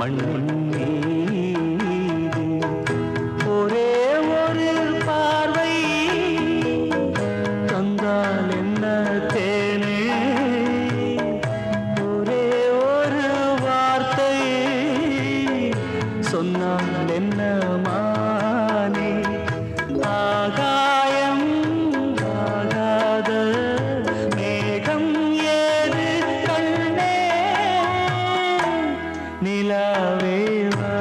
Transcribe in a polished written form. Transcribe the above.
மண்ணின் மீது ஒரே ஒரு பார்வை தந்தால் என்ன தேனே, ஒரே ஒரு வார்த்தை சொன்னால் என்ன மானே. ஆகாயம் ஆகாத மேகம் ஏது கண்ணே, நிலாவே வா.